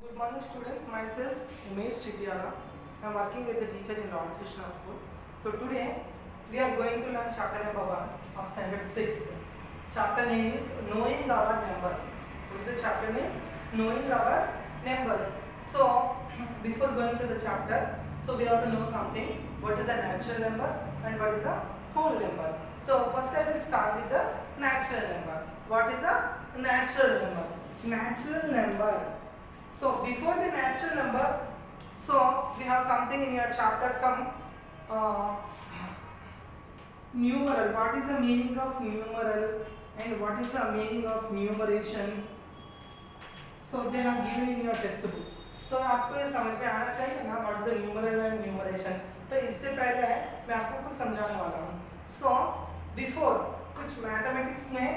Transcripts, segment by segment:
Good morning students, myself Umesh Chitiara. I am working as a teacher in Ramakrishna School. So today we are going to learn chapter number 1 of standard 6. Chapter name is Knowing Our Numbers. What is the chapter name? Knowing Our Numbers. So before going to the chapter, so we have to know something. What is a natural number and what is a whole number? So first I will start with the natural number. What is a natural number? Natural number. So before the natural number, so we have something in your chapter, some numeral. What is the meaning of numeral and what is the meaning of numeration? So they have given in your textbook. तो आपको ये समझ में आना चाहिए ना what is the numeral and numeration. तो इससे पहले मैं आपको कुछ समझाने वाला हूँ. सो बिफोर कुछ मैथमेटिक्स में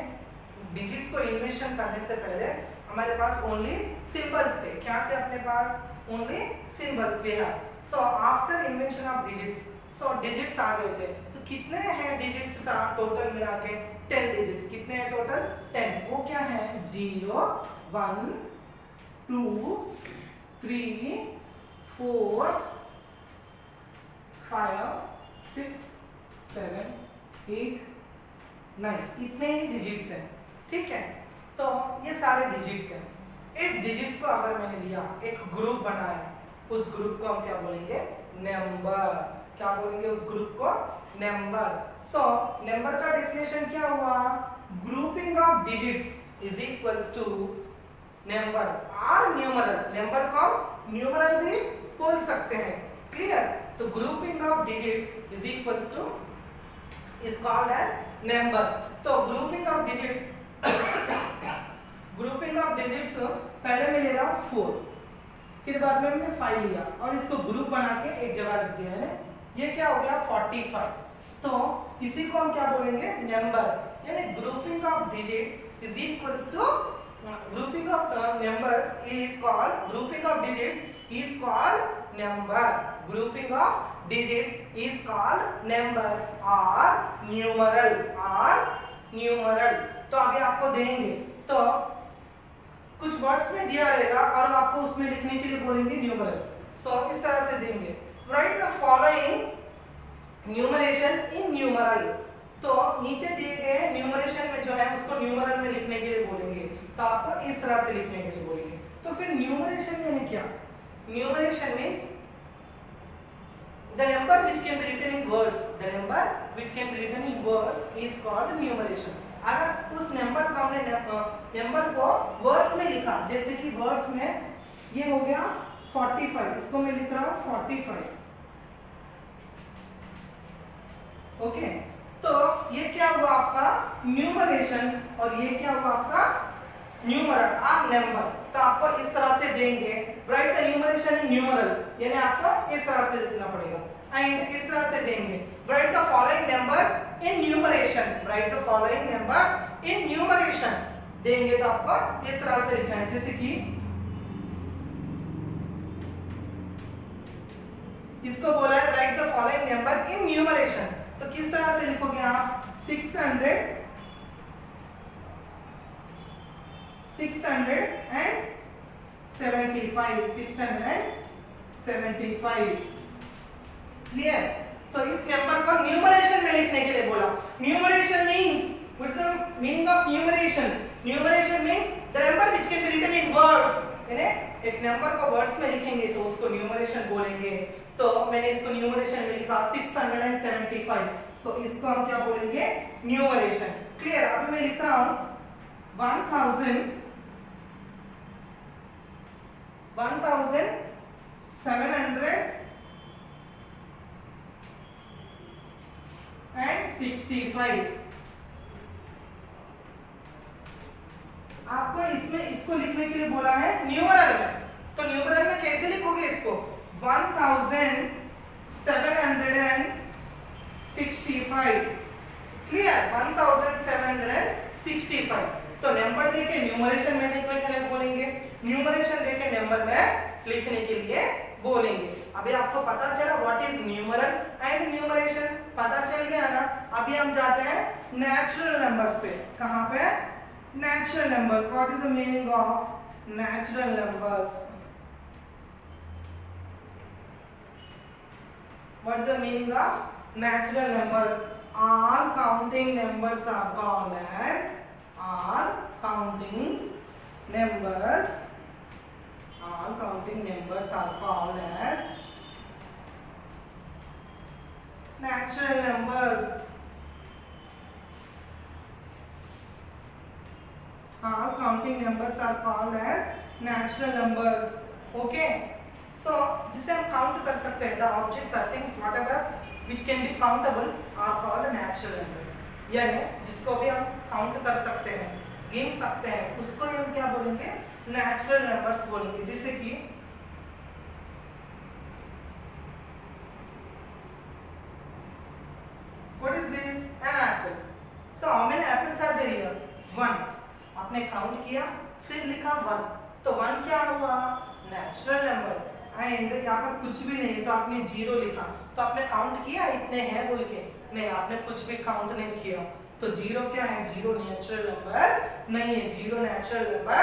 डिजिट्स को इन्वेंशन करने से पहले हमारे पास ओनली सिंबल्स थे. क्या थे अपने पास? ओनली सिंबल्स वे है. So after invention of digits, so digits आ गए थे. तो कितने हैं डिजिट्स था टोटल मिला के? 10 डिजिट्स. कितने हैं टोटल? 10. वो क्या है? 0 1 2 3 4 5 6 7 8 9. इतने ही डिजिट्स हैं. ठीक है. तो ये सारे डिजिट्स हैं. इस डिजिट्स को अगर मैंने लिया, एक ग्रुप बनाया, उस ग्रुप को हम क्या बोलेंगे? नंबर. क्या बोलेंगे उस ग्रुप को? नंबर. सो नंबर का डेफिनेशन क्या हुआ? Grouping of digits is equals to number और न्यूमरल. नंबर को न्यूमरल भी बोल सकते हैं. क्लियर? तो grouping of digits is equals to is called as number. तो ग्रुपिंग ऑफ डिजिट्स पहले मैं ले रहा हूं 4, फिर बाद में मैंने 5 लिया और इसको ग्रुप बना के एक जगह लिख दिया है. ये क्या हो गया? 45. तो इसी को हम क्या बोलेंगे? नंबर. यानी grouping of digits is equals to grouping of numbers is called grouping of digits is called number. Grouping of digits is called number or numeral or numeral. तो आगे आपको देंगे तो कुछ वर्ड्स में दिया रहेगा और आपको उसमें लिखने के लिए बोलेंगे न्यूमरल. सो इस तरह से देंगे. Right the following numeration in numeral. तो नीचे दिए गए न्यूमरेशन में जो है उसको न्यूमरल में लिखने के लिए बोलेंगे. तो आपको इस तरह से लिखने के लिए बोलेंगे. तो फिर न्यूमरेशन यानी क्या? Numeration means the number which can be written in words. The number which can be written in words is called numeration. अगर उस नंबर को हमने नंबर को वर्ड्स में लिखा, जैसे कि वर्ड्स में ये हो गया 45, इसको मैं लिख रहा हूँ 45. ओके. तो ये क्या हुआ आपका? न्यूमरेशन. और ये क्या हुआ आपका? न्यूमरल और नंबर. तो आपको इस तरह से देंगे. Right the numeration in numeral यानी आपको इस तरह से लिखना पड़ेगा. एंड इस तरह से देंगे. Right the following numbers in numeration. Right the following numbers in numeration देंगे तो आपको इस तरह से लिखना है. जैसे कि इसको बोला है right the following number in numeration. तो किस तरह से लिखोगे आप? 675 675. क्लियर? तो इस नंबर को न्यूमरेशन में लिखने के लिए बोला. Numeration means what is the meaning of numeration? Numeration means the number which can be written in words. यानी एक नंबर को वर्ड्स में लिखेंगे तो उसको न्यूमरेशन बोलेंगे. तो मैंने इसको न्यूमरेशन में लिखा 675. सो इसको हम क्या बोलेंगे? न्यूमरेशन. क्लियर? अभी मैं लिख रहा हूं 1760 and 65. आपको इसमें इसको लिखने के लिए बोला है न्यूमरल में. तो न्यूमरल में कैसे लिखोगे इसको? 1765. क्लियर? 1765. तो नंबर देके न्यूमरेशन में लिखने के लिए बोलेंगे, न्यूमरेशन देके नंबर में लिखने के लिए बोलेंगे. अभी आपको पता चला what is numeral and numeration? पता चल गया ना. अभी हम जाते हैं नेचुरल नंबर्स पे. कहां पे? natural numbers. What is the meaning of natural numbers? What is the meaning of natural numbers? All counting numbers are called as all counting numbers. All counting numbers are called as natural numbers. All counting numbers are called as natural numbers. Okay. So जिसे हम count कर सकते हैं, the objects or things whatever which can be countable are called natural numbers. यानी जिसको भी हम count कर सकते हैं, गिन सकते हैं, उसको हम क्या बोलेंगे? नेचुरल नंबर्स बोलेंगे. जैसे कि what is this? An apple. So how many apples are there here? 1. आपने काउंट किया, फिर लिखा 1, तो 1 क्या हुआ? Natural number. एंड यहाँ पर कुछ भी नहीं तो आपने 0 लिखा, तो आपने काउंट किया इतने हैं बोल के? नहीं, आपने कुछ भी काउंट नहीं किया. तो 0 क्या है? 0 नेचुरल नंबर नहीं है. 0 नेचुरल नंबर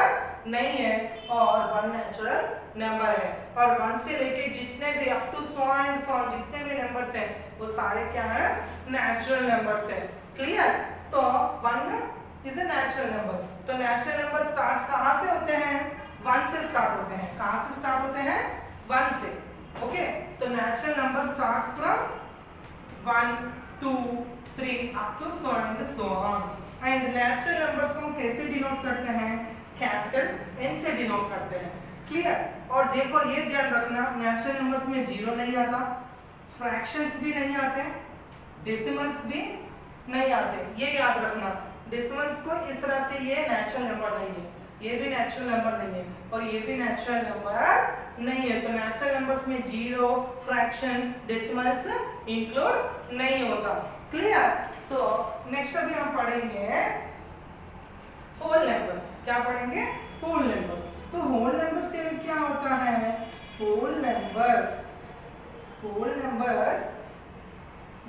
नहीं है और 1 नेचुरल नंबर है. और 1 से लेके जितने भी अप टू 100 एंड 100 जितने भी नंबर्स हैं वो सारे क्या हैं? नेचुरल नंबर्स हैं. क्लियर? तो 1 इज अ नेचुरल नंबर. तो नेचुरल नंबर स्टार्ट कहाँ से होते हैं? 1 से स्टार्ट होते हैं. कहाँ से स्टार्ट होते हैं? 1 से. ओके. तो natural number starts from 1 2 3 up to 100 and so on. And natural numbers को हम कैसे डिनोट करते हैं? कैपिटल N से डिनोट करते हैं. क्लियर? और देखो ये ध्यान रखना, नेचुरल नंबर्स में 0 नहीं आता, फ्रैक्शंस भी नहीं आते, डेसिमल्स भी नहीं आते. ये याद रखना. डेसिमल्स को इस तरह से ये नेचुरल नंबर नहीं है, ये भी नेचुरल नंबर नहीं है और ये भी नेचुरल नंबर नहीं है. तो नेचुरल नंबर्स में 0, फ्रैक्शन, डेसिमल्स इंक्लूड नहीं होता. क्लियर? तो नेक्स्ट अभी हम पढ़ेंगे होल नंबर्स. क्या पढ़ेंगे? Whole numbers. तो होल नंबर्स यानी क्या होता है? होल नंबर्स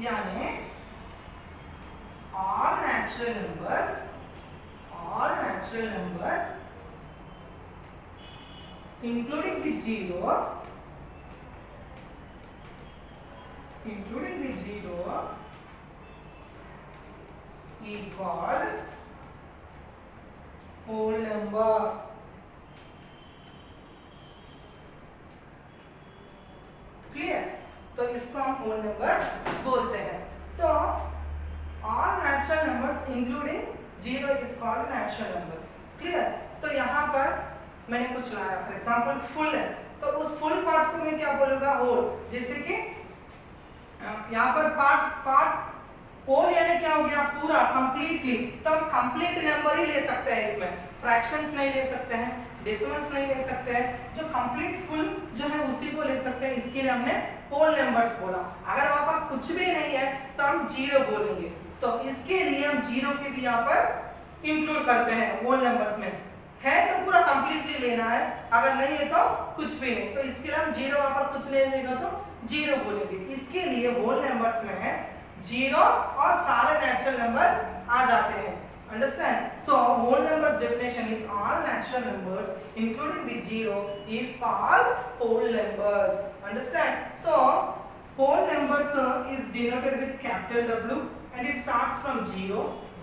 यानी all natural numbers including the 0 is called whole number. Clear? तो इसको हम होल नंबर्स बोलते हैं. तो all natural numbers including 0 is called natural numbers. Clear? तो यहाँ पर मैंने कुछ लाया, फॉर एग्जाम्पल फुल है, तो उस फुल पार्ट को मैं क्या बोलूँगा? होल. जैसे कि यहाँ पर पार्ट होल यानी क्या हो गया? पूरा, कंप्लीटली. तो हम कंप्लीट नंबर ही ले सकते हैं इसमें, फ्रैक्शंस नहीं ले सकते हैं, डेसिमल्स नहीं ले सकते हैं. जो कंप्लीट फुल जो है उसी को ले सकते हैं. इसके लिए हमने होल नंबर्स बोला. अगर वहां पर कुछ भी नहीं है तो हम 0 बोलेंगे. तो इसके लिए हम 0 के भी यहाँ पर इंक्लूड करते हैं होल नंबर्स में. है तो पूरा कंप्लीटली लेना है, अगर नहीं है तो कुछ भी नहीं. तो इसके लिए हम 0 वहां पर कुछ ले लेगा तो 0 बोलेंगे. इसके लिए होल नंबर्स में 0 और सारे नेचुरल नंबर्स आ जाते हैं. Understand? So whole numbers definition is all natural numbers including with 0 is called whole numbers. Understand? So whole numbers is denoted with capital W and it starts from 0, 1,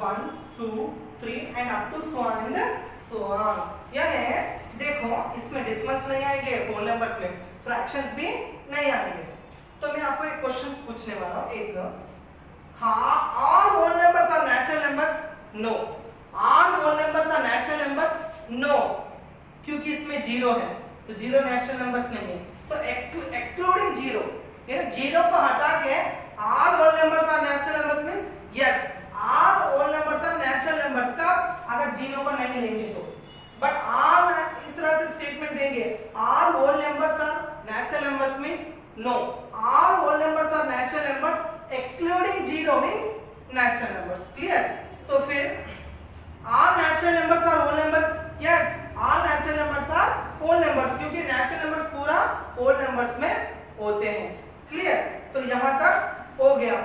2, 3 and up to so on and so on. यानी देखो इसमें decimals नहीं आएंगे whole numbers में, fractions भी नहीं आएंगे. तो मैं आपको एक क्वेश्चन पूछने वाला हूँ. एक हाँ, all whole numbers are natural numbers? No. All whole numbers are natural numbers? No. क्योंकि इसमें 0 है तो 0 नेचुरल नंबर्स नहीं है. So excluding 0, यानी 0 को हटा के all whole numbers are natural numbers means yes, all whole numbers are natural numbers. का अगर 0 को नहीं लेंगे तो, but all इस तरह से स्टेटमेंट देंगे all whole numbers are natural numbers means no. All whole numbers are natural numbers excluding 0 means natural numbers. Clear? तो फिर all natural numbers are whole numbers? Yes, all natural numbers are whole numbers क्योंकि natural numbers पूरा whole numbers में होते हैं. Clear? तो यहाँ तक हो गया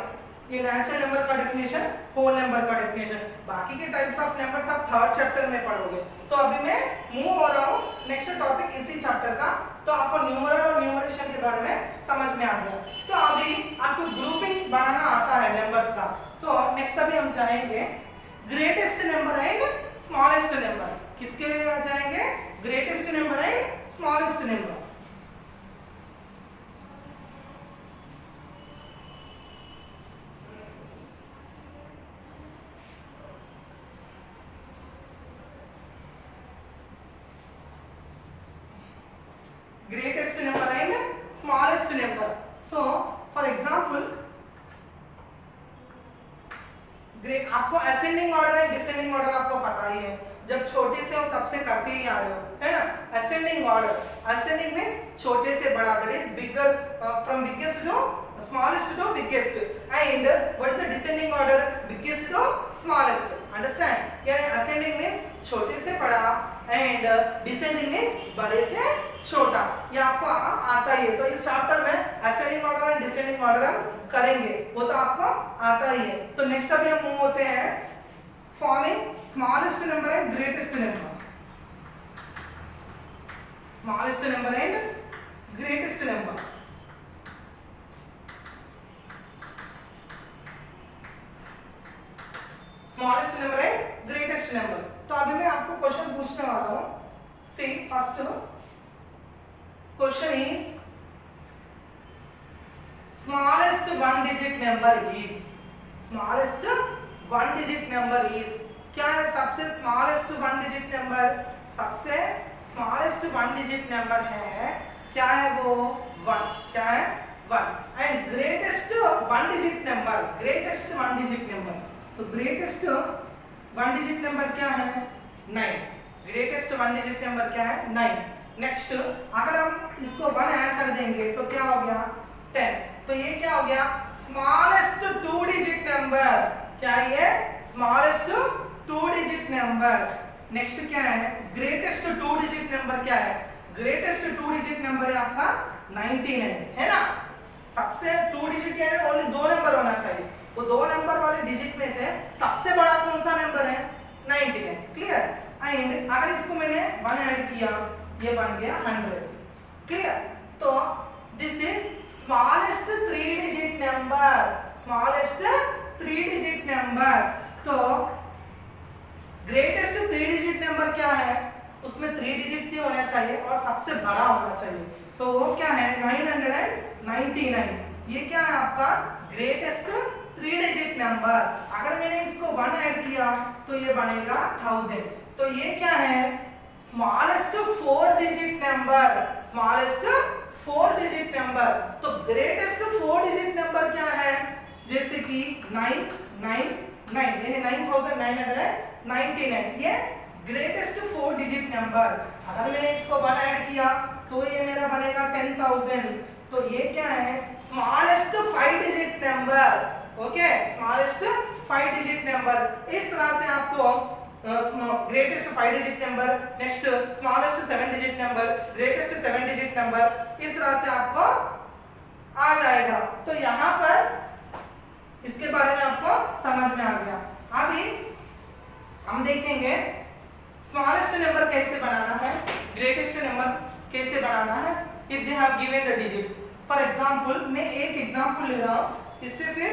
ये नेचुरल नंबर का डेफिनेशन, होल नंबर का डेफिनेशन. बाकी के टाइप्स ऑफ नंबर्स आप 3rd चैप्टर में पढ़ोगे. तो अभी मैं मूव हो रहा हूँ नेक्स्ट टॉपिक इसी चैप्टर का. तो आपको न्यूमरल और न्यूमरल ऑपरेशन के बारे में समझ में आ गया। तो अभी आपको ग्रुपिंग बनाना आता है नंबर्स का। तो नेक्स्ट अभी हम जाएंगे greatest number and smallest number. किसके में जाएंगे? Greatest number and smallest number. greatest number and smallest number. So for example आपको ascending order and descending order आपको पता ही है, जब छोटे से हो तब से करते ही आ रहे हो, है ना। असेंडिंग ऑर्डर, असेंडिंग मींस छोटे से बड़ा, that is bigger from biggest to smallest to biggest, and what is the descending order? Biggest to smallest. Understand? यानी असेंडिंग मींस छोटे से बड़ा एंड डिसेंडिंग मींस बड़े से छोटा। ये आपको आता ही है। तो इस चैप्टर में ascending order and descending order हम करेंगे, वो तो आपको आता ही है। तो नेक्स्ट अभी हम मूव होते हैं forming smallest number and greatest number. Smallest number and greatest number. Smallest number and greatest number. तो अभी मैं आपको क्वेश्चन पूछने वाला हूं। See first question is smallest one digit number is, smallest one digit number is, क्या है सबसे smallest one digit number? सबसे smallest one digit number है, क्या है वो? 1। क्या है? 1। and greatest one digit number, greatest one digit number, तो greatest one digit number क्या है? 9। greatest one digit number क्या है? 9। नेक्स्ट अगर हम इसको 1 ऐड कर देंगे तो क्या हो गया? 10। तो ये क्या हो गया? Smallest 2 digit number. क्या ये? Smallest 2 digit number. नेक्स्ट क्या है? ग्रेटेस्ट 2 डिजिट नंबर क्या है? ग्रेटेस्ट 2 डिजिट नंबर है आपका 99, है ना। सबसे 2 डिजिट यानी ओनली 2 नंबर होना चाहिए, वो 2 नंबर वाले डिजिट में से सबसे बड़ा कौन सा नंबर है? 99। क्लियर? एंड अगर इसको मैंने 1 ऐड किया, ये बन गया 100। क्लियर? तो this is smallest 3 digit number, smallest 3 digit number. तो ग्रेटेस्ट 3 डिजिट नंबर क्या है? उसमें 3 डिजिट ही होना चाहिए और सबसे बड़ा होना चाहिए। तो वो क्या है? 999। ये क्या है आपका? Greatest 3 digit number. अगर मैंने इसको 1 ऐड किया तो ये बनेगा 1000। तो ये क्या है? Smallest 4 digit number, smallest 4 digit number. तो ग्रेटेस्ट 4 डिजिट नंबर क्या है? जैसे कि 999 यानी 9999, ये ग्रेटेस्ट 4 डिजिट नंबर। अगर मैंने इसको 1 ऐड किया तो ये मेरा बनेगा 10,000। तो ये क्या है? Smallest 5 digit number. Okay, smallest 5 digit number. इस तरह से आपको greatest 5 digit number, next smallest 7 digit number, greatest 7 digit number, इस तरह से आपको आ जाएगा। तो यहाँ पर इसके बारे में आपको समझ में आ गया। अभी हम देखेंगे स्मॉलेस्ट नंबर कैसे बनाना है, ग्रेटेस्ट नंबर कैसे बनाना है if they have given the digits. For example मैं एक एग्जांपल ले रहा हूँ, इससे फिर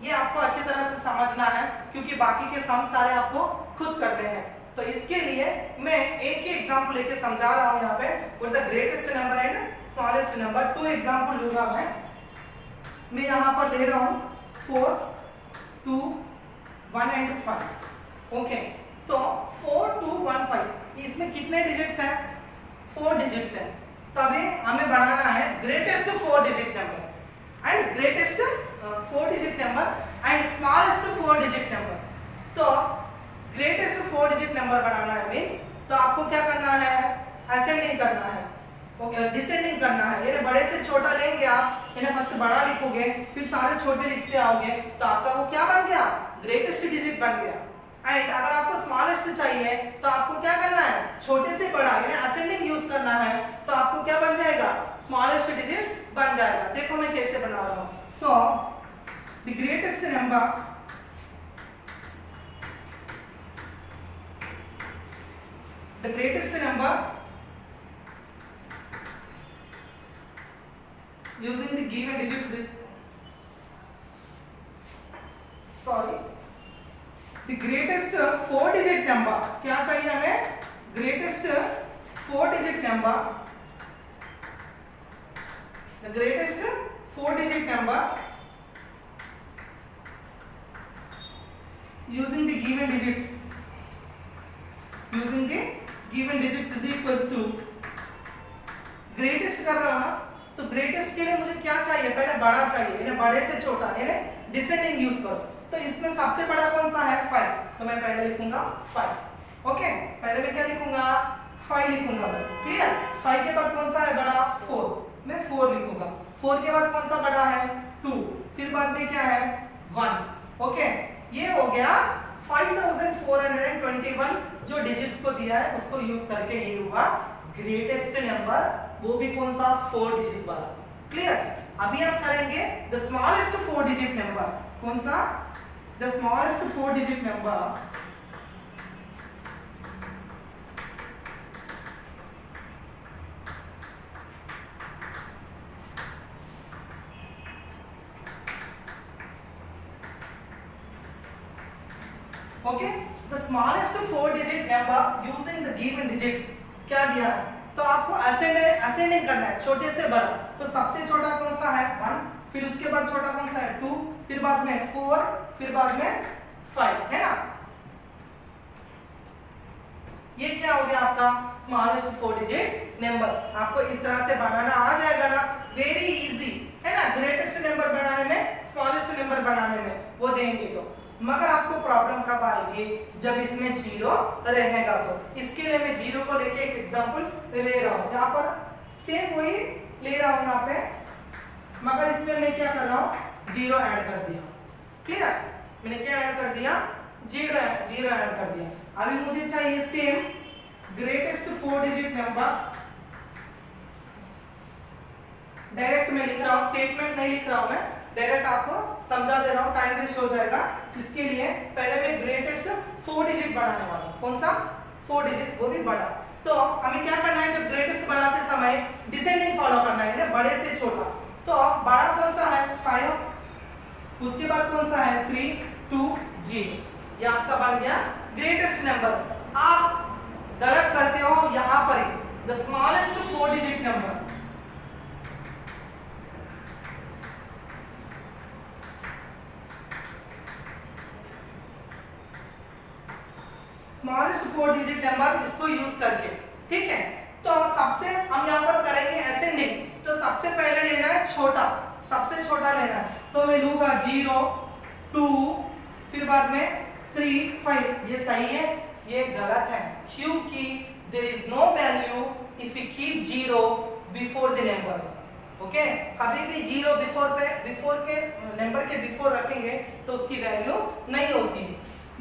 ये आपको अच्छी तरह से समझना है क्योंकि बाकी के सम सारे आपको खुद करने हैं। तो इसके लिए मैं एक ही एग्जांपल लेके समझा रहा हूँ। यहाँ पे what is the greatest number and smallest number. 2 example लूंगा मैं यहाँ पर ले रहा हूँ 4, 2, 1 एंड 5। ओके, तो 4, 2, 1, 5 इसमें कितने डिजिट्स हैं? 4 डिजिट्स हैं। तो अभी हमें बनाना है greatest 4 digit number and greatest 4 digit number and smallest 4 digit number. तो ग्रेटेस्ट 4 डिजिट नंबर बनाना है मींस तो आपको क्या करना है? असेंडिंग करना है, ओके, डिसेंडिंग करना है। ये बड़े से छोटा लेंगे आप, इन्हें फर्स्ट बड़ा लिखोगे फिर सारे छोटे लिखते आओगे तो आपका वो क्या बन गया? ग्रेटेस्ट डिजिट बन गया। एंड अगर आपको स्मॉलेस्ट चाहिए तो आपको क्या करना है? छोटे से बड़ा यानी असेंडिंग यूज करना है, तो आपको क्या बन जाएगा? स्मॉलेस्ट डिजिट बन जाएगा। देखो मैं कैसे बना रहा हूँ। So the greatest number, the greatest number using the given digits, sorry, the greatest 4-digit number, क्या चाहिए हमें? greatest 4-digit number, the greatest 4-digit number using the given digits, using the given digits is equals to greatest कर रहा हूं ना, तो greatest के लिए मुझे क्या चाहिए? पहले बड़ा चाहिए, यानी बड़े से छोटा, यानी डिसेंडिंग यूज करो। तो इसमें सबसे बड़ा कौन सा है? 5, तो मैं पहले लिखूंगा 5। ओके, पहले मैं क्या लिखूंगा? 5 लिखूंगा मैं। क्लियर? 5 के बाद कौन सा है बड़ा? 4, मैं 4 लिखूंगा। 4 के बाद कौन सा बड़ा है? 2, फिर बाद में क्या है? 1। ओके, ये हो गया 5421 जो डिजिट्स को दिया है उसको यूज करके ये हुआ ग्रेटेस्ट नंबर, वो भी कौन सा? 4 डिजिट वाला। क्लियर? अभी हम करेंगे द स्मॉलेस्ट 4 डिजिट नंबर। कौन सा? The smallest 4 digit number okay, the smallest 4 digit number using the given digits. क्या दिया है? तो आपको असेंडिंग करना है, छोटे से बड़ा। तो सबसे छोटा कौन सा है? 1, फिर उसके बाद छोटा कौन सा है? 2, फिर बाद में 4, फिर बाद में 5, है ना? ये क्या हो गया आपका स्मॉलेस्ट 4 डिजिट नंबर। आपको इस तरह से बनाना आ जाएगा ना, वेरी इजी है ना। ग्रेटेस्ट नंबर बनाने में, स्मॉलेस्ट नंबर बनाने में वो देंगे तो, मगर आपको प्रॉब्लम कब आएगी? जब इसमें 0 रहेगा। तो इसके लिए मैं 0 को लेके एक एग्जांपल ले रहा हूं। यहाँ पर सेम वही ले रहा हूं यहाँ पे, मगर इसमें मैं क्या कर रहा हूं? 0 ऐड कर दिया। क्लियर? मैंने क्या ऐड कर दिया? 0 ऐड कर दिया। अभी मुझे चाहिए same greatest 4 digit number. Direct मैं लिख रहा हूं, स्टेटमेंट नहीं लिख रहा हूं मैं, डायरेक्ट आपको समझा दे रहा हूं, टाइम वेस्ट हो जाएगा। इसके लिए पहले मैं ग्रेटेस्ट 4 डिजिट बनाने वाला हूं। कौन सा? 4 डिजिट्स, वो भी बड़ा। तो हमें क्या करना है? जब ग्रेटेस्ट बनाते समय डिसेंडिंग फॉलो करना है ना, बड़े से छोटा। तो बड़ा कौन सा है? 5, उसके बाद कौन सा है? 3, 2, 0। ये आपका बन गया ग्रेटेस्ट नंबर। आप गलत करते हो यहां पर ही, the smallest 4 digit number. Smallest 4 digit number, इसको यूज करके। ठीक है, तो सबसे हम यहाँ पर करेंगे असेंडिंग। तो सबसे पहले लेना है छोटा, सबसे छोटा लेना है। तो मैं लूंगा 0, 2, फिर बाद में 3, 5। ये सही है? ये गलत है, क्योंकि there is no value if you keep 0 before the numbers. Okay, कभी भी 0 बिफोर के नंबर के बिफोर रखेंगे तो उसकी वैल्यू नहीं होती।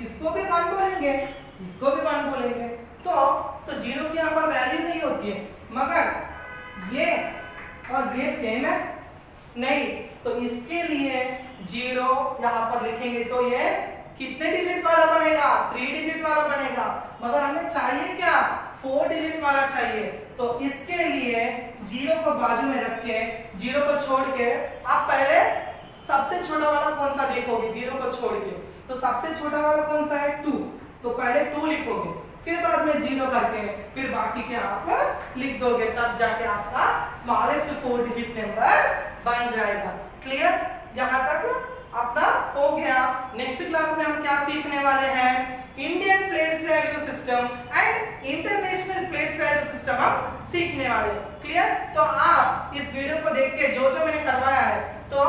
इसको भी 1 बोलेंगे, इसको भी 1 बोलेंगे, तो 0 की यहाँ पर वैल्यू नहीं होती है। मगर ये और ये सेम है नहीं, तो इसके लिए 0 यहाँ पर लिखेंगे तो ये कितने डिजिट वाला बनेगा? 3 डिजिट वाला बनेगा। मगर हमें चाहिए क्या? 4 डिजिट वाला चाहिए। तो इसके लिए 0 को बाजू में रख के, 0 को छोड़ के आप पहले सबसे छोटा वाला कौन सा देखोगे? 0 को छोड़ के, तो सबसे छोटा वाला कौन सा है? 2, तो पहले 2 लिखोगे, फिर बाद में 0 करके फिर बाकी के आप लिख दोगे, तब जाके आपका स्मॉलेस्ट 4 डिजिट नंबर बन जाएगा। क्लियर? यहाँ तक अपना हो गया। नेक्स्ट क्लास में हम क्या सीखने वाले हैं? Indian place value system and international place value system हम सीखने वाले। क्लियर? तो आप इस वीडियो को देख के जो मैंने करवाया है, तो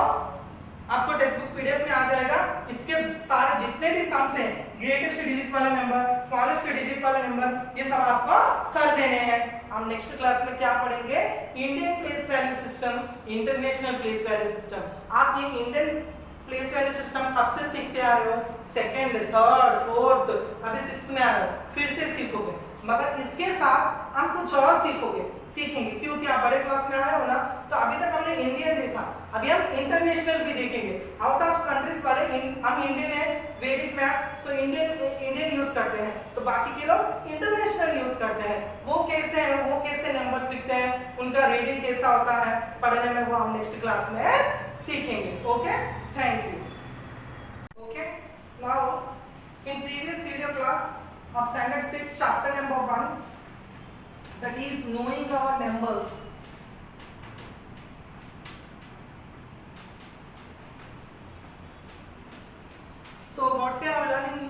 आपको टेक्स्ट बुक पीडीएफ में आ जाएगा। इसके सारे जितने भी सम्स हैं, ग्रेटेस्ट डिजिट वाला नंबर, स्मॉलेस्ट डिजिट वाला नंबर, ये सब आपको कर देने हैं। हम नेक्स्ट क्लास में क्या पढ़ेंगे? Indian place value system, international place value system. आप ये इंडियन प्लेस वैल्यू सिस्टम कब से सीखते आ रहे हो? सेकंड, थर्ड, फोर्थ, अभी 6th में आ रहे हो, फिर से सीखोगे। मगर इसके साथ हम कुछ और सीखेंगे, क्योंकि आप बड़े क्लास में आए हो ना। तो अभी तक हमने इंडियन देखा, देखा, अभी हम इंटरनेशनल भी देखेंगे। आउट ऑफ कंट्रीज वाले हम इंडियन है, वैदिक मैथ्स तो इंडियन यूज करते हैं, तो बाकी के लोग इंटरनेशनल यूज करते हैं। वो कैसे हैं, वो कैसे नंबर्स लिखते हैं, उनका रीडिंग कैसा होता है पढ़ने में, वो हम नेक्स्ट क्लास में सीखेंगे। Okay, thank you. Okay, now in previous video class of standard 6 chapter number 1, that is knowing our numbers. So what we have learned in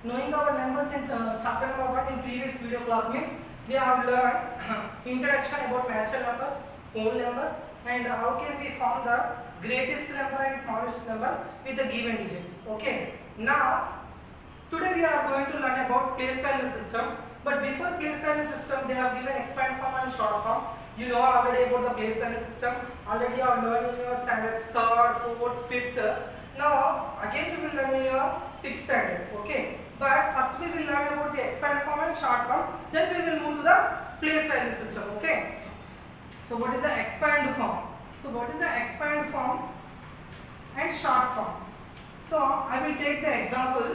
knowing our numbers in chapter number 1 in previous video class means we have learned introduction about natural numbers, whole numbers, and how can we find the greatest number and smallest number with the given digits. Okay, now today we are going to learn about place value system, but before place value system they have given expand form and short form. You know already about the place value system, already you have learned in your standard 3rd, 4th, 5th. Now again you will learn in your 6th standard. Okay, but first we will learn about the expand form and short form, then we will move to the place value system. Okay, so what is the expand form? So what is the expand form and short form? So I will take the example,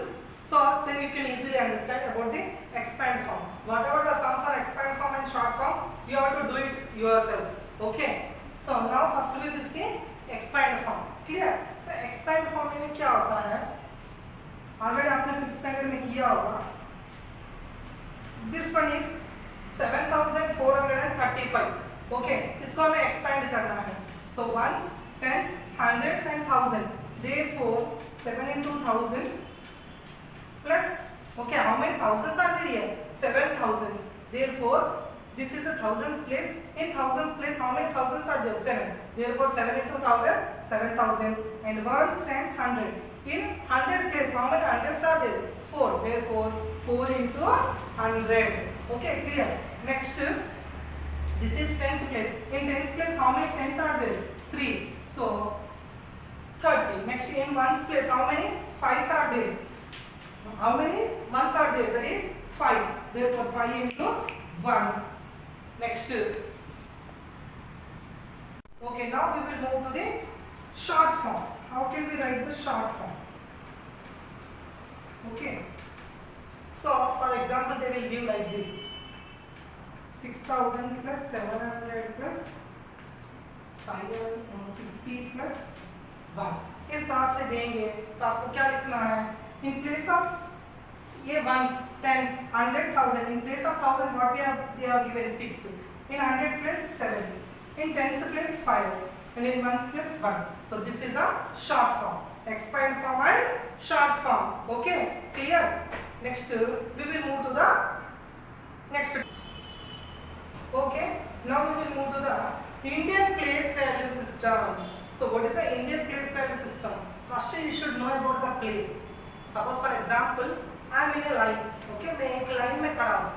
so then you can easily understand about the expand form. Whatever the sums are expand form and short form, you have to do it yourself. Okay, so now first we will see expand form. Clear? तो expand form में क्या होता है, already आपने 5th standard में किया होगा. This one is 7435. Okay, इसको हमें एक्सपेंड करना है. So ones, tens, hundreds and thousand, therefore 7 into 1000 plus, okay, how many thousands are there here? 7 thousands. Therefore this is a thousands place. In thousands place how many thousands are there? 7. Therefore 7 into 1000, 7000. And ones times 100. In 100 place how many hundreds are there? 4. Therefore 4 into 100. Okay, clear? Next, this is tens place. In tens place how many tens are there? 3. So 30. Next, in ones place how many fives are there? How many ones are there? That is 5. Therefore 5 into 1. Next, okay, now we will move to the short form. How can we write the short form? Okay, so for example they will give like this: 6000 plus 700 plus 550 plus 1. इस तरह से देंगे तो आपको क्या लिखना है? In place of ये ones, tens, 100,000, in place of 1000 what they have given 6. In 100 place 7. In tens place 5. And in ones place 1. So this is a short form. Expand form and short form. Okay, clear? Next we will move to the next. Okay, now we will move to the Indian place value system. So what is the Indian place value system? First you should know about the place. Suppose for example I am in a line. Okay, मैं एक line में खड़ा हूँ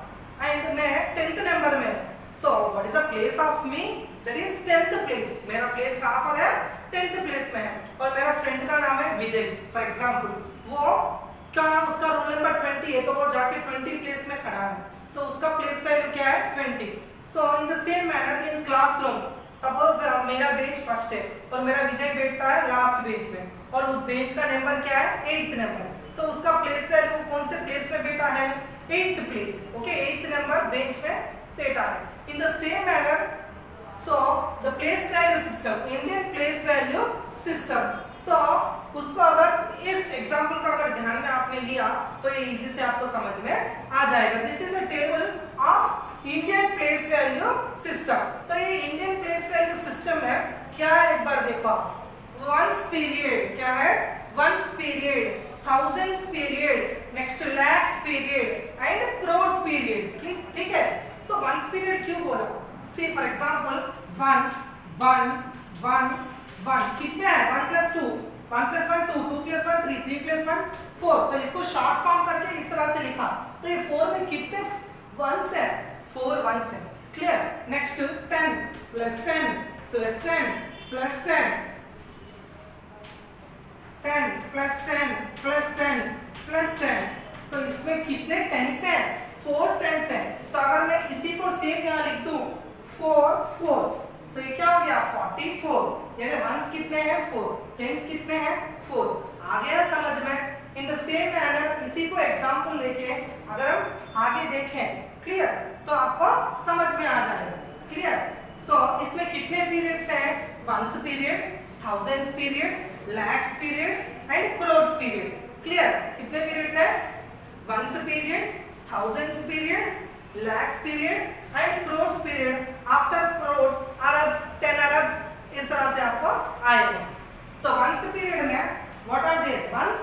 and मैं 10th number में हूँ. So what is the place of me? That is 10th place. मेरा place कहाँ पर है? 10th place में है. और मेरा फ्रेंड का नाम है विजय. For example, वो क्या उसका रोल नंबर 20 है, तो वो जाके 20 प्लेस में खड़ा है, तो उसका प्लेस वैल्यू क्या है? 20. So in the same manner in classroom, suppose मेरा बेंच फर्स्ट है और मेरा विजय बैठता है लास्ट बेंच में, और उस बेंच का नंबर क्या है? 8th number. तो उसका प्लेस वैल्यू कौन से प्लेस में बैठा है? 8th place. Okay, 8th number bench में बैठा है. In the same manner, so the place value system, Indian place value system, तो उसको अगर इस एग्जांपल का अगर ध्यान में आपने लिया तो ये इजी से आपको समझ में आ जाएगा. This is a table of Indian place value system. तो ये इंडियन प्लेस वैल्यू सिस्टम है क्या है? एक बार देखो, वंस पीरियड क्या है? Ones period, thousands period, next lakhs period and crores period. ठीक है? So ones period क्यों बोला? See for example 1 1 1 1 कितने हैं? 1 plus 2, 1 plus 1 2, 2 plus 1 3, 3 plus 1 4. तो इसको शॉर्ट फॉर्म करके इस तरह से लिखा. तो ये 4 में कितने वंस है? 4 वंस है. Clear? Next 10 plus 10 plus 10 plus 10, 10 plus 10 plus 10 plus 10. तो इसमें कितने टेंस हैं? 4 टेंस हैं. तो अगर मैं इसी को सेम यहाँ लिख दूं 4 4, तो ये क्या हो गया? 44. यानी वंस कितने हैं 4, टेंस कितने हैं 4। आ गया समझ में। इन द सेम मैनर इसी को एग्जांपल लेके अगर हम आगे देखें, क्लियर, तो आपको समझ में आ जाएगा। क्लियर। सो इसमें कितने पीरियड्स हैं? Ones period, thousands period, lakhs period and crores period. Clear. कितने पीरियड्स हैं? Ones period, thousands period, lakhs period and crores period, after crores अरब, 10 अरब, इस तरह से आपको आएगा। तो वंस पीरियड में what are there? Ones,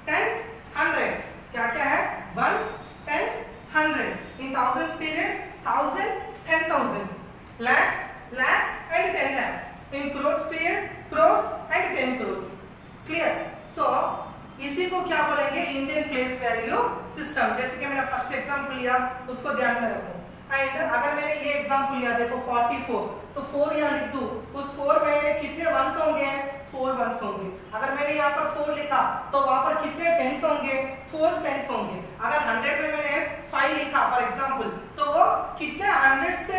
tens, hundreds. क्या क्या है? Ones, tens, hundred. In thousands period 1000, 10,000, lakhs, lakhs and 10 lakhs। In crores period crores and 10 crores। Clear. सो इसी को क्या बोलेंगे? Indian place value system. जैसे कि मैंने फर्स्ट एग्जांपल लिया, उसको ध्यान में रखो। एंड अगर मैंने ये एग्जांपल लिया, देखो 44, तो 4 यहाँ लिख दूं, उस 4 में कितने वंस होंगे? 4 वंस होंगे। अगर मैंने यहाँ पर 4 लिखा तो वहां पर कितने टेंस होंगे? 4 टेंस होंगे। अगर 100 में मैंने 5 लिखा फॉर एग्जांपल, तो वो कितने 100 से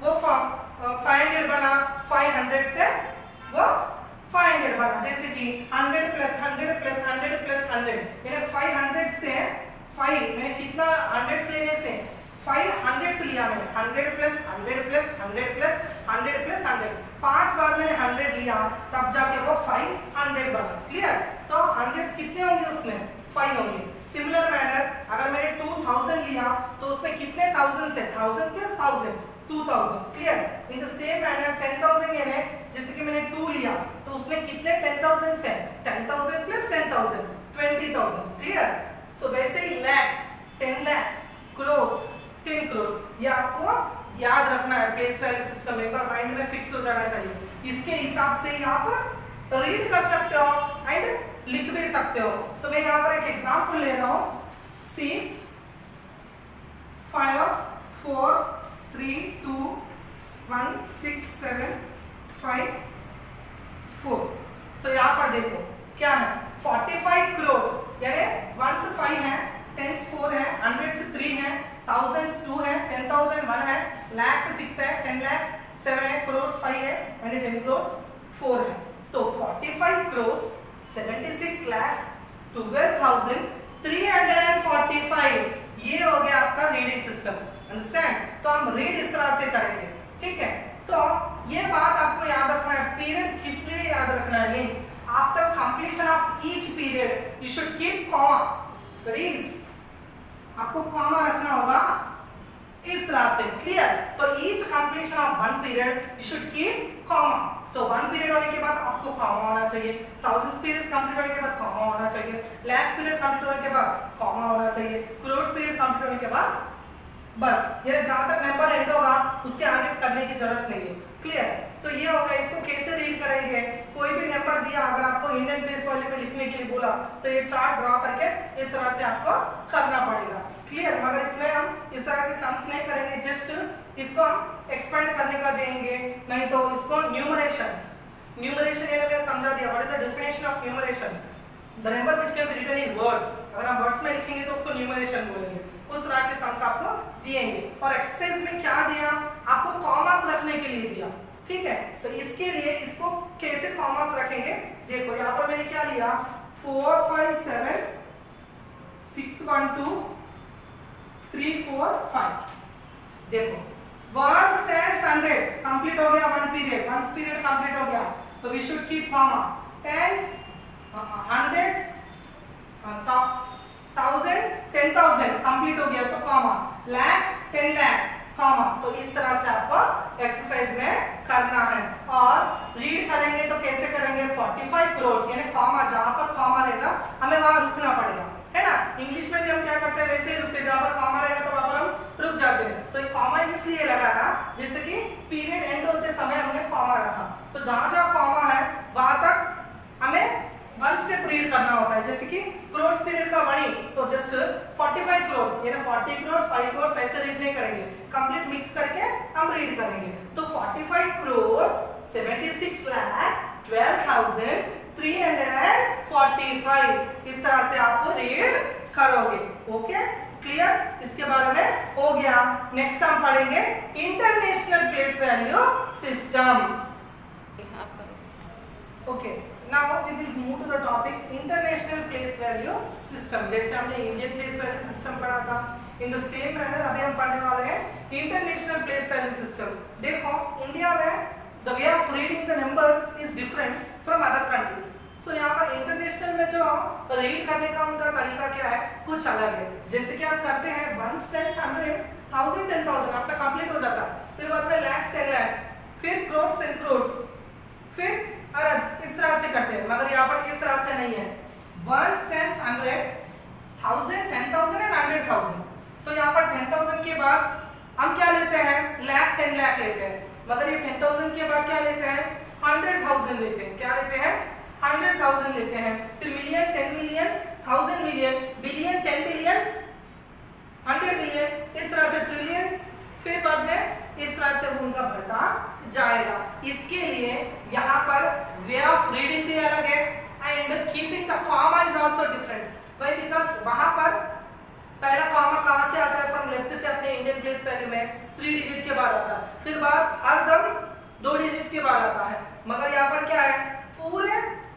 वो 500 बना, 500 से वो 500 बना। जैसे कि 100 प्लस 100 प्लस 100 प्लस 100, यानी 500 से 5 मैंने कितना 100 लेने से 500 से लिया मैंने 100 प्लस 100 प्लस 100 प्लस 100 प्लस 100, 5 बार मैंने 100 लिया, तब जाके वो 500 बना। क्लियर। तो 100 कितने होंगे? उसमें 5 होंगे। सिमिलर मैनर अगर मैंने 2000 लिया तो उसमें कितने थाउजेंड से? 1000 plus 1000, 2000। Clear. In the same manner 10,000 यानी जैसे कि मैंने 2 लिया तो उसमें कितने 10,000 से? 10,000 प्लस 10,000, 20,000। क्लियर। सो वैसे ही लैक्स, 10 लैक्स, क्रोर्स, 10 क्रोर्स। ये आपको याद रखना है। प्लेस वैल्यू सिस्टम एक बार माइंड में फिक्स हो जाना चाहिए। इसके हिसाब से ही आप रीड कर सकते हो एंड लिख भी सकते हो। तो मैं यहाँ पर एक एग्जांपल ले रहा हूँ। सी 5 4 3 2 1 6 7 5 4। तो यहाँ पर देखो क्या है? 45 क्रोर्स, यानी वंस 5 है, टेंस 4 है, 100 3 है, थाउजेंड्स 2 है, 10,000 1 है, लैक्स 6 है, 10 लैक्स 7 है, क्रोर्स 5 है एंड 10 क्रोर्स 4 है। तो 45 क्रोर्स 76 लाख 12,345, ये हो गया आपका रीडिंग सिस्टम। अंडरस्टैंड? तो हम रीड इस तरह से करेंगे। ठीक है। तो ये बात आपको याद रखना है। पीरियड किस लिए याद रखना है? Means after completion of each period you should keep comma. That is आपको कॉमा रखना होगा इस तरह से। क्लियर। तो each completion of one period you should keep comma. तो 1 पीरियड होने के बाद आपको कॉमा होना चाहिए, 1000 पीरियड्स कंप्लीट होने के बाद कॉमा होना चाहिए, लैक्स पीरियड कंप्लीट होने के बाद कॉमा होना चाहिए, क्रोर्स पीरियड कंप्लीट होने के बाद बस। ये जहां तक नंबर एंड होगा उसके आगे करने की जरूरत नहीं है। क्लियर। तो ये होगा। इसको कैसे रीड करेंगे? कोई भी नंबर दिया, अगर आपको इंडियन प्लेस वैल्यू में लिखने के लिए बोला तो ये चार्ट ड्रॉ करके इस तरह से आपको करना पड़ेगा। क्लियर। मगर इसमें हम इस तरह के सम्स नहीं करेंगे, जस्ट इसको हम एक्सपेंड करने का देंगे, नहीं तो इसको न्यूमरेशन। न्यूमरेशन ये मैंने समझा दिया। What is the definition of numeration? The number which can be written in words. अगर हम वर्ड्स में लिखेंगे तो उसको न्यूमरेशन बोलेंगे। उस तरह के सम्स आपको दिएंगे। और एक्सरसाइज में क्या दिया? आपको कॉमास रखने के लिए दिया। ठीक है। तो इसके लिए इसको कैसे कॉमास रखेंगे? देखो यहाँ पर मैंने क्या लिया? 4 5 7 6 1 2 3 4 5। देखो 1 stands 100 कंप्लीट हो गया, 1 पीरियड, 1 पीरियड कंप्लीट हो गया, तो we should keep comma. 10 100 1000 10,000 complete हो गया तो कॉमा, लैक्स 10 लैक्स कॉमा। तो इस तरह से आपको एक्सरसाइज में करना है। और रीड करेंगे तो कैसे करेंगे? 45 क्रोर्स, यानी कॉमा, जहां पर कॉमा रहेगा हमें वहां रुकना पड़ेगा, है ना। इंग्लिश में भी हम क्या करते हैं? वैसे ही रुकते हैं, जहां पर कॉमा रहेगा तो वहां पर हम रुक जाते हैं। तो कॉमा इसलिए लगाया जैसे कि पीरियड एंड होते समय हमने कॉमा रखा, तो जहां जहां कॉमा है वहां तक हमें 1 स्टेप रीड करना होता है। जैसे कि क्रोर्स पीरियड का बनी तो जस्ट 45 क्रोर्स, यानी 40 क्रोर्स 5 क्रोर्स ऐसे रीड नहीं करेंगे, कंप्लीट मिक्स करके हम रीड करेंगे। तो 45 क्रोर्स 76 लाख 12,345, इस तरह से आप रीड करोगे। Okay, clear? इसके बारे में हो गया। नेक्स्ट हम पढ़ेंगे international place value system. Topic international place value system. जैसे हमने इंडियन प्लेस वैल्यू सिस्टम पढ़ा था, इन द सेम मैनर अभी हम पढ़ने वाले हैं इंटरनेशनल प्लेस वैल्यू सिस्टम। देखो इंडिया में the way of reading the numbers is different from other countries. So यहाँ पर इंटरनेशनल में जो रीड करने का उनका तरीका क्या है, कुछ अलग है। जैसे कि हम करते हैं 1 10 100 1000 10,000 आपका कंप्लीट हो जाता है, फिर बाद में lakhs 10 lakhs, फिर crores 10 crores, फिर अरब, इस तरह से करते हैं। मगर यहाँ पर इस तरह से नहीं है, 1 10 100 1000 10,000 एंड 100,000। तो यहाँ पर 10,000 के बाद हम क्या लेते हैं, लाख 10 लाख लेते हैं। मगर ये 10,000 के बाद क्या लेते हैं, 100,000 लेते हैं। क्या लेते हैं, 100,000 लेते हैं। फिर million 10 million 1000 million, billion 10 billion 100 million, इस तरह से ट्रिलियन, फिर बाद में इस तरह से उनका बढ़ता जाएगा। इसके लिए यहाँ पर वे ऑफ रीडिंग भी अलग है and keeping the comma is also different. Why, because वहां पर पहला कॉमा कहां से आता है, फ्रॉम लेफ्ट से अपने इंडियन प्लेस वैल्यू में 3 डिजिट के बाद आता है, फिर बाद हरदम 2 डिजिट के बाद आता है। मगर यहाँ पर क्या है, पूरे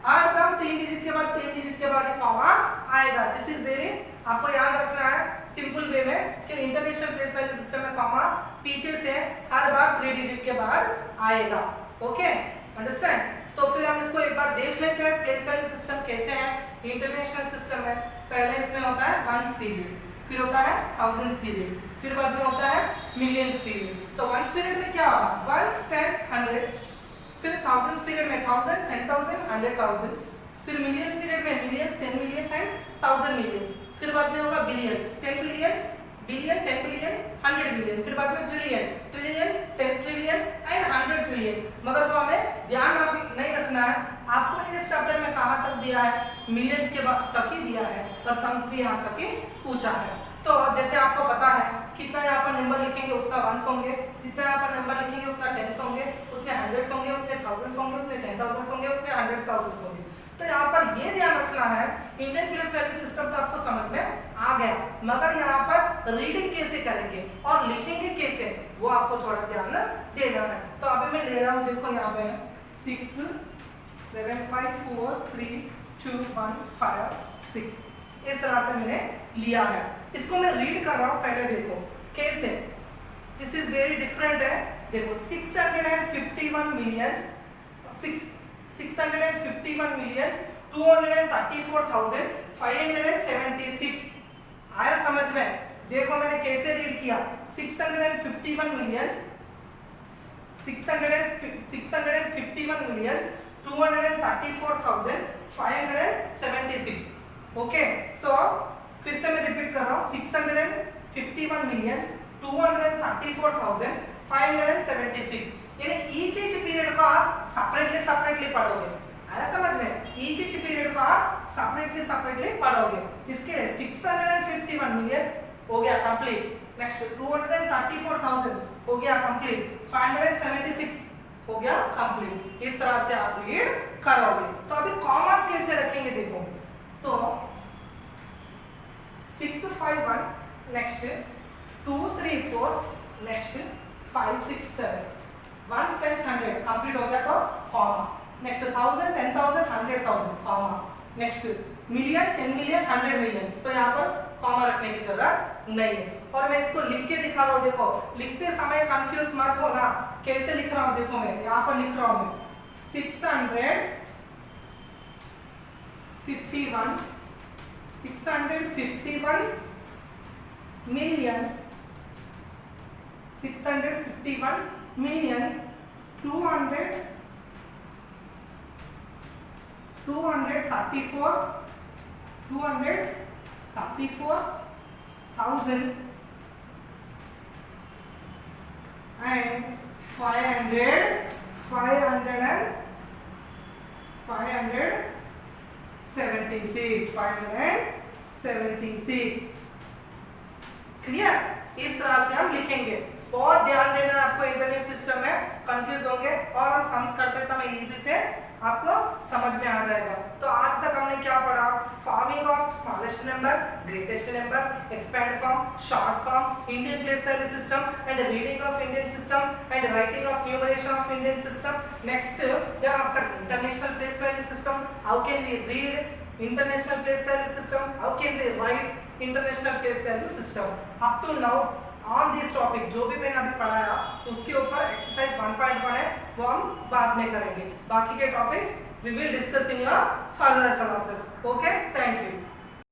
हरदम 3 डिजिट के बाद 3 डिजिट के बाद एक कॉमा आएगा। दिस इज वेरी, आपको याद रखना है सिंपल वे में कि इंटरनेशनल प्लेस वैल्यू सिस्टम में कॉमा पीछे से हर बार 3 डिजिट के बाद आएगा। Okay, understand. तो फिर हम इसको एक बार देख लेते हैं प्लेस वैल्यू सिस्टम कैसे है इंटरनेशनल सिस्टम में। पहले इसमें होता है वंस पीरियड, फिर होता है थाउजेंड्स पीरियड, फिर बाद में होता है मिलियंस पीरियड। तो वंस पीरियड में क्या होगा, वंस टेंस हंड्रेड्स, फिर थाउजेंड्स पीरियड में 1000 10,000 100,000, फिर मिलियन पीरियड में मिलियंस 10 मिलियंस एंड 1000 मिलियंस, फिर बाद में होगा billion 10 billion billion 10 billion 100 billion, फिर बाद में trillion trillion 10 trillion and 100 trillion. मगर वो हमें ध्यान नहीं रखना है, आपको इस चैप्टर में कहाँ तक दिया है, मिलियंस के बाद तक ही दिया है और सम्स भी यहाँ तक ही पूछा है। तो जैसे आपको पता है कितना यहाँ पर नंबर लिखेंगे उतना वंस होंगे, जितना यहाँ पर नंबर लिखेंगे उतना टेंस होंगे, उतने हंड्रेड्स होंगे, उतने थाउजेंड्स होंगे, उतने 10,000 होंगे, उतने 100,000 होंगे। तो यहाँ पर ये ध्यान रखना है, इंडियन प्लेस वैल्यू सिस्टम तो आपको समझ में आ गया, मगर यहाँ पर रीडिंग कैसे करेंगे और लिखेंगे कैसे वो आपको थोड़ा ध्यान देना है। तो अभी मैं ले रहा हूँ, देखो यहाँ पे 6 7 5 4 3 2 1 5 6, इस तरह से मैंने लिया है। इसको मैं रीड कर रहा हूँ, पहले देखो कैसे, दिस इज वेरी डिफरेंट है। देखो 651 मिलियंस 651 मिलियंस 234,576 आया समझ में। देखो मैंने कैसे रीड किया, 651 मिलियंस 651 मिलियंस 234,576। ओके, तो फिर से मैं रिपीट कर रहा हूँ, 651 मिलियंस 234,576। यानी ईच पीरियड को आप सेपरेटली पढ़ोगे, आया समझ में, ईच पीरियड को आप सेपरेटली पढ़ोगे। इसके लिए 651 मिलियंस हो गया कंप्लीट, नेक्स्ट 234,000 हो गया कंप्लीट, 576 हो गया कंप्लीट। इस तरह से आप रीड करोगे। तो अभी कॉमास कैसे रखेंगे देखो, तो 651 नेक्स्ट 2 3 4 नेक्स्ट 5 6 7, 1 10 100 कंप्लीट हो गया तो comma, next 1000 10,000 100,000 comma, next million 10 million 100 million. तो यहाँ पर कॉमा रखने की जरूरत नहीं है। और मैं इसको लिख के दिखा रहा हूँ, देखो लिखते समय कंफ्यूज मत हो ना, कैसे लिख रहा हूँ देखो, मैं यहाँ पर लिख रहा हूँ मैं 651 मिलियन 651 मिलियन 234,000 and 576 क्लियर। इस तरह से हम लिखेंगे, बहुत ध्यान देना आपको, इंटरनेट सिस्टम में कंफ्यूज होंगे और हम सम्स करते समय इजी से आपको समझ में आ जाएगा। तो आज तक हमने क्या पढ़ा, forming of smallest number, greatest number, expand form, short form, Indian place value system, and reading of Indian system, and writing of numeration of Indian system. Next, thereafter international place value system. How can we read international place value system? How can we write international place value system? Up to now on this topic जो भी मैंने अभी पढ़ाया उसके ऊपर exercise 1.1 है, वो हम बाद में करेंगे. बाकी के topics we will discuss in your further classes. Okay, thank you.